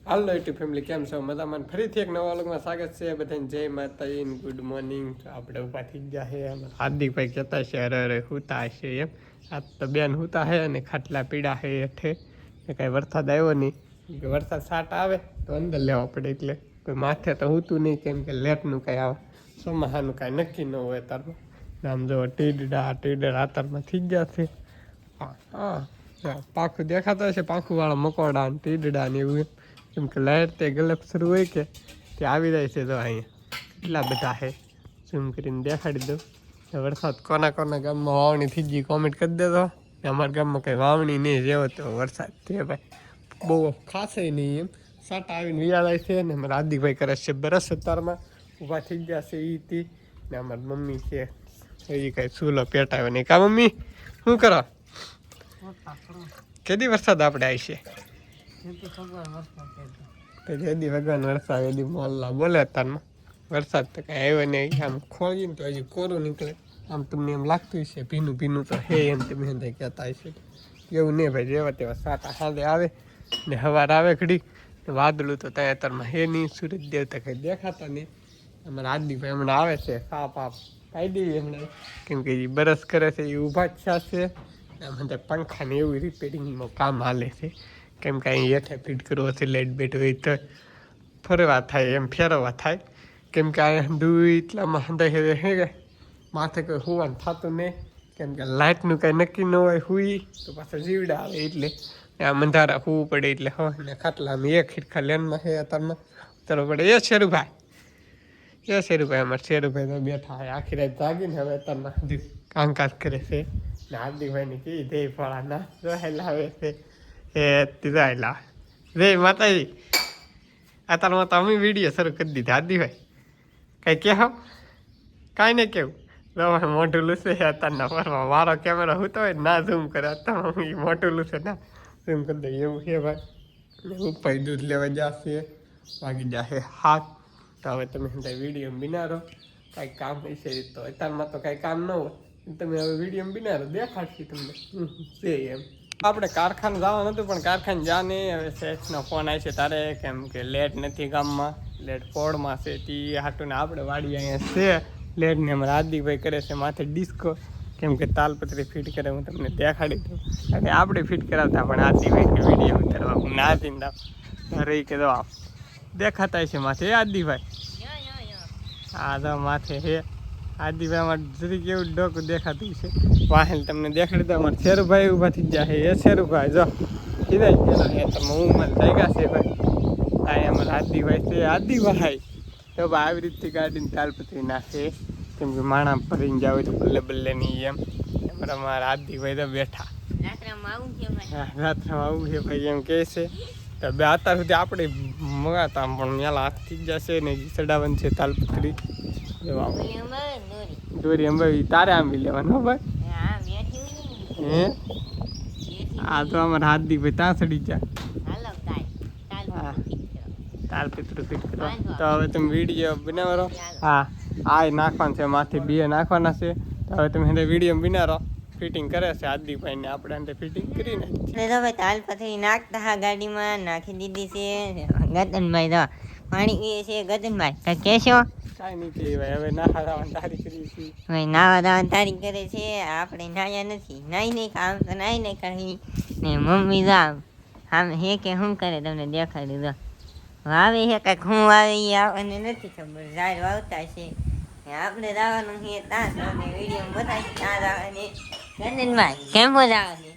હાલો YouTube family કેમ છો મજામાં ફરીથી એક નવા વ્લોગમાં સ્વાગત છે બધાને જય માતાજી ગુડ મોર્નિંગ આપણે ઊભા થઈ ગયા છે હાર્દિકભાઈ કહેતા છે અરે હુતા હશે એમ આ તો બેન હુતા છે અને ખાટલા પીડા છે હેઠે ને કાંઈ વરસાદ આવ્યો નહીં કે વરસાદ સાટ આવે તો અંદર લેવા પડે એટલે કોઈ માથે તો હોતું નહીં કેમ કે લેટનું કાંઈ આવે ચોમાસાનું કાંઈ નક્કી ન હોય તારમાં આમ જો ટીડા આતરમાં થઈ ગયા છે હા પાંખું દેખાતા હશે પાંખુંવાળા મકોડા ને ટીડા ને એવું કેમ કે લાઇટ તે ગલપ શરૂ હોય કે તે આવી જાય છે તો અહીંયા કેટલા બધા છે ઝૂમ કરીને દેખાડી દઉં વરસાદ કોના ગામમાં વાવણી થઈ ગઈ કોમેન્ટ કરી દેતો અમારા ગામમાં કંઈ વાવણી નહીં જેવો તો વરસાદ છે ભાઈ બહુ ખાસ નહીં એમ સાટા આવીને વિયાળાય છે ને અમારા હાર્દિકભાઈ કરે છે બરસ અતારમાં ઊભા થઈ ગયા છે એ ને અમારી મમ્મી છે એ કાંઈ ચૂલો પેટાવ્યો નહીં કા મમ્મી શું કરો કેદી વરસાદ આપણે આવી છે જેદી ભગવાન વરસાદ એદી મોલ્લા બોલે તારમાં વરસાદ તો કાંઈ આવ્યો નહીં આમ ખોળીને તો હજી કોરું નીકળે આમ તમને એમ લાગતું છે ભીનું તો હે એમ તમે અંદર કહેતા હશે એવું નહીં ભાઈ જેવા તેવા સાટા સાંજે આવે ને સવાર આવે ઘડી વાદળું તો ત્યાં અત્યારમાં હે નહીં સૂરજ દેવતા કંઈ દેખાતા નહીં અમારા હાર્દિકભાઈ હમણાં આવે છે સાપ કાઢી દેવી હમણાં કેમ કે એ બરસ કરે છે એ ઊભા જ છે આમ પંખાને એવું રિપેરિંગનું કામ હાલે છે કેમ કે અહીં હેઠે ફિટ કરવો છે લાઇટ બેટ હોય તો ફરવા થાય એમ ફેરવવા થાય કેમ કે અહીંયા દૂર એટલામાં હંધાઈ હે કે માથે કોઈ હોવાનું થતું નહીં કેમ કે લાઇટનું કાંઈ નક્કી ન હોય હુઈ તો પાછા જીવડા આવે એટલે આ મંધારા હોવું પડે એટલે હોય ને ખાટલામાં એક ખીરખા લેનમાં છે અત્યારમાં ચાલો પડે એ શેરુભાઈ અમારે શેરુભાઈ તો બેઠા હોય આખી રાત જાગીને હવે અત્યારમાં કામકાજ કરે છે ને હાર્દિકભાઈને કઈ દે ફળા ના રહેલા આવે છે એ તીધાયેલા રે માતાજી અત્યારમાં તો અમે વિડીયો શરૂ કરી દીધા હાર્દિકભાઈ કાંઈ કહેવો કાંઈ નહીં કેવું તમારે મોઢું લૂસે અત્યારના ફરવા મારો કેમેરા હું તો હોય ના ઝૂમ કરે અત્યારમાં મોટું લૂસે ના ઝૂમ કરી દઈએ એવું છે ભાઈ ઉપર દૂધ લેવા જશે વાગી જશે હાથ તો હવે તમે વિડીયો બિનારો કાંઈ કામ હશે તો અત્યારમાં તો કાંઈ કામ ન હોય તમે હવે વિડીયો બિનારો દેખાડશી તમને છે એમ આપણે કારખાને જવાનું હતું પણ કારખાને જાને હવે શેઠનો ફોન આવે છે તારે કેમ કે લેટ નથી ગામમાં લેટ ફોડમાં છે તે હાટું ને આપણે વાડી અહીંયા છે લેટને અમારા હાર્દિકભાઈ કરે છે માથે ડિસ્કો કેમ કે તાલપત્રી ફિટ કરે હું તમને દેખાડી દઉં અને આપણે ફિટ કરાવતા પણ હાર્દિકભાઈ વિડીયો ઉતારવા હું ના દીંદા ઘરે કે દો આપ દેખાતા છે માથે હાર્દિકભાઈ હા તો માથે હે હાર્દિકભાઈ અમારે જરી કેવું ડોકું દેખાતું છે વાહેલ તમને દેખાડી દો અમારે શેરુભાઈ ઊભા થઈ ગયા છે એ શેરુભાઈ જો કીધા પેલા તમે હું મને થઈ ગયા છે ભાઈ આ અમારે હાર્દિકભાઈ તો ભાઈ આવી રીતથી ગાડીને તાલપત્રી નાખે કેમ કે માણા ભરીને જાવ તો બલ્લે નહીં એમ અમારા હાર્દિકભાઈ તો બેઠા રાત્રમાં આવું છે ભાઈ એમ કહે છે તો બે અત્યાર સુધી આપણે મગાતા પણ મેલા હાથ થઈ જશે ને ચડાવવાનું છે તાલપત્રી દોરી અંબાવી તારે આંબી લેવાનું ભાઈ હે આ તો અમારા હાર્દિકભાઈ ત્યાં ચડી જાય હા તાલપત્રી ફિટ કરવા તો હવે તમે વિડીયો બનાવો હા આ નાખવાનું છે માથે બે નાખવાના છે તો હવે તમે વિડીયો બનાવો ફિટિંગ કરે છે હાર્દિકભાઈ ને આપણે અંદર ફિટિંગ કરી નાખી તો ભાઈ તાલપત્રી નાખતા હા ગાડીમાં નાખી દીધી છે ગદનભાઈ તો પાણી પીએ છે ગદનભાઈ તો કહેશો કાંઈ નહીં કે ભાઈ હવે નાહવા દાવાની તારી કરી છે ભાઈ નાવા દાવાની તારી કરે છે આપણે નાયા નથી નાઈ નહીં કામ તો નાઈ નહીં કરી ને મમ્મી તો આમ હે કે શું કરે તમને દેખાડી દો વાવે છે કાંઈક હું વાવે એ આપણને નથી ખબર ઝાડ વાવતા છે આપણે દાવાનું છે ત્યાં તમને વિડીયો બતાવી ત્યાં દાવાની ગદનભાઈ કેમ બોલાવે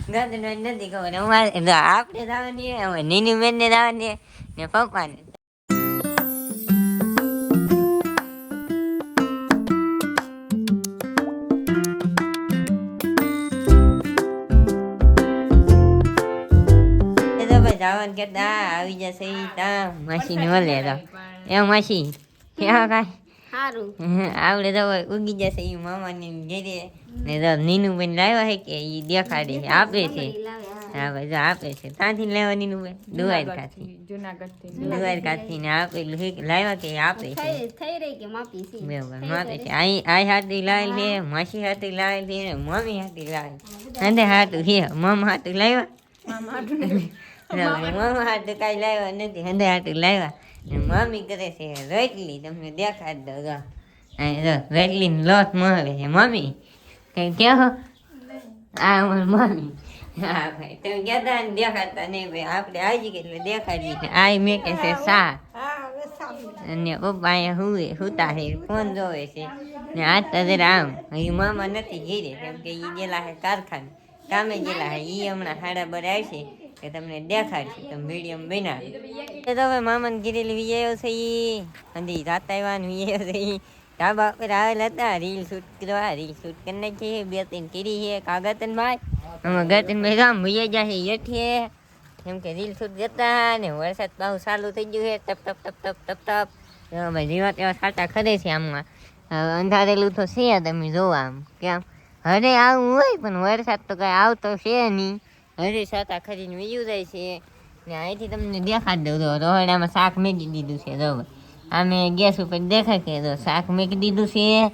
ગદનભાઈ નથી ખબર અમારે આપણે દાવાની હવે નીની બેનને દાવાની ને પપ્પાને જવાનું કરતા આવી જશે ત્યાં માસી ને મળે તો એ માસી ક્યાં કાંઈ આવડે તો ઉગી જશે એ મામાની ઘેરે ને તો નીનુબેન લાવ્યા છે કે એ દેખાડે છે આપે છે હા ભાઈ જો આપે છે ત્યાંથી લેવા નીનુબેન દ્વારકાથી ને આપેલું છે લાવ્યા કે આપે છે બરાબર માપે છે આ હાથી લાવેલ છે માસી હાથી લાવેલ છે મમ્મી હાથી લાવેલ અંધે હાથું છે મમ હાથું લાવ્યા મમ્મા હાટું કાંઈ લાવ્યા નથી, હંધે હાટું લાવ્યા. ને મમ્મી કરે છે રોટલી, તમને દેખાડ દો જો. રોટલીનો લોટ મળે છે. મમ્મી કઈ કહો? આ અમારી મમ્મી. હા ભાઈ, તમે કહેતા ને દેખાડતા નહીં ભાઈ, આપણે આવી ગઈ એટલે દેખાડી છે. આ મેં કે છે શાક, અને પપ્પા અહીંયા સુતા છે, ફોન જોવે છે. ને આજ તો જરા આમ એ મામા નથી ઘેરે, કેમ કે એ ગયેલા છે કારખાને, કામે ગયેલા છે. એ હમણાં સાડા બાર આવશે કે તમને દેખાડશે, તમે વિડીયો બનાવી. તો હવે મામાને ઘેરેલી વિજયો છે. એ હજી રાત આવ્યા વિજયો છે. ધાબા પર આવેલા હતા રીલ શૂટ કરવા, રીલ શૂટ કરી નાખી, 2-3 કરી છે. કાગતનભાઈ આમાં ગતનભાઈ રામ ભૈયા જશે હેઠે, કેમ કે રીલ શૂટ જતા ને વરસાદ બહુ ચાલુ થઈ ગયું છે. ટપ ટપ ટપ ટપ ટપ ટપ ભાઈ, જેવા તેવા છાંટા ખરે છે. આમાં અંધારેલું તો છે, તમે જોવા આમ કેમ હરે આવું હોય, પણ વરસાદ તો કઈ આવતો છે નહીં. હરે છાંટા ખરીને વીજું જાય છે. ને અહીંથી તમને દેખાડી દઉં, રોહડામાં શાક મેકી દીધું છે. બરાબર, અમે ગેસ ઉપર દેખાય કે શાક મેકી દીધું છે.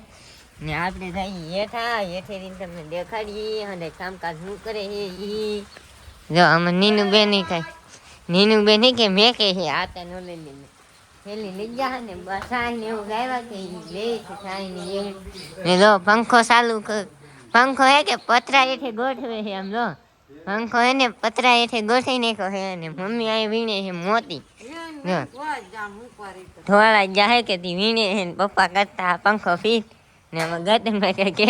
ને આપણે જઈએ હેઠા, હેઠેથી તમને દેખાડીએ અને કામકાજ શું કરે છે. એ જો આમાં નીનુબેન કાંઈ નીનુબેન કે મેં કે છે આતા ન લઈ લઈને થેલી લઈ જા ને બસાય ને એવું લાવ્યા કે લે છે સાઈ ને જો પંખો ચાલુ પંખો હે કે પતરા હેઠે ગોઠવે છે. આમ જો પંખો હે ને પતરા હેઠે ગોઠવી નાખ્યો છે. અને મમ્મી અહીં વીણે છે મોતી, જો થોડા જાહે કે તી વીણે છે ને પપ્પા કરતા પંખો ફીટ ને આમાં ગતનભાઈ કે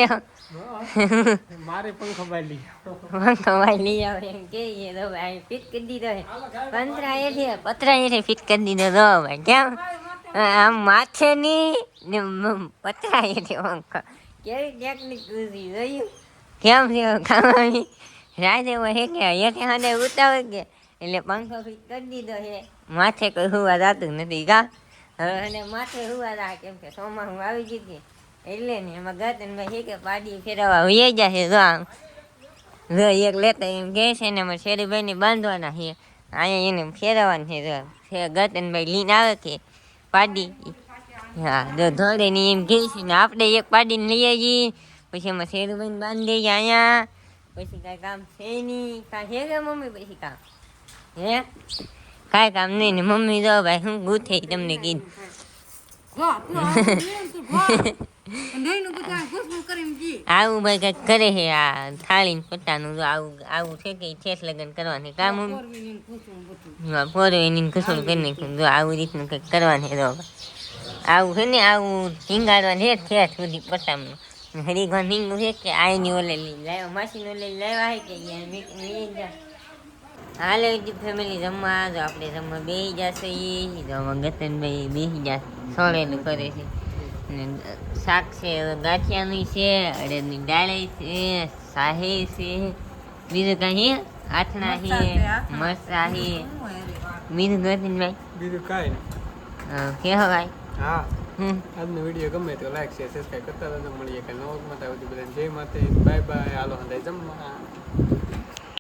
મારે પંખો બાંધી પંખો ભાઈ લઈ આવે એમ કે ભાઈ ફિટ કરી દીધો છે. પતરા હેઠે ફિટ કરી દીધો તો ભાઈ કેમ આમ માથે ની ને પતરા હેઠે પંખો કેવી ટેકનિક જોયું કેમ છે ખાવાની રાતે હે કે હેઠે હાડે ઉતાવે કે એટલે પંખો ફિટ કરી દીધો છે. માથે કોઈ હુવા જતું નથી કા, હવે અને માથે હુવા જા કેમ કે ચોમાસું આવી ગયું એટલે ને એમાં ગતનભાઈ કે પાડી ફેરવવા વહી જશે. જો આમ જો એક લેતા એમ કહે છે ને અમારે શેરીભાઈને બાંધવાના છે, અહીંયા એને ફેરવવાનું છે. જો ગતનભાઈ લઈને આવે કે પાડી, હા જો ધોળે ની એમ કહે છે ને આપણે એક પાડીને લઈ આવીએ, પછી એમાં શેરીભાઈને બાંધી દઈએ અહીંયા. પછી કાંઈ કામ છે નહીં, કાંઈ છે કે મમ્મી પછી કામ હે કાંઈ કામ નહીં ને મમ્મી જો ભાઈ હું ગુથે તમને કીધું આવું ભાઈ કઈક કરે છે. આ થાળીને પટ્ટાનું જો આવું આવું છે કે ઠેસ લગન કરવાની કામ પોરવીની કસોડ કરી નાખ્યું. જો આવું રીતનું કંઈક કરવાની જો આવું છે ને આવું ટીંગાડવાનું છે ઠેસ સુધી પટ્ટામાં. હરીગણ હિંગું છે કે આઈની ઓલે લઈ લાવ્યા, માસીને ઓલે લાવ્યા છે કે હાલે ફેમિલી જમવા. જો આપણે જમવા બેસી જશે. જો ગતનભાઈ બેસી જશે, સોળેલું કરે છે. ને શાક છે ગાંઠિયાનું છે, અડદની દાળ છે, સાહે છે, બીજું કાંઈ આથણા છે, મરચા છે, બીજું ગતનભાઈ બીજું કાંઈ કે ભાઈ. હા, આજનો વિડીયો ગમે તો લાઈક શેર સબસ્ક્રાઈબ કરતા મળીએ કે નવો માતા બધાને જય માતા, બાય બાય. હાલો હંધાઈ જમવા.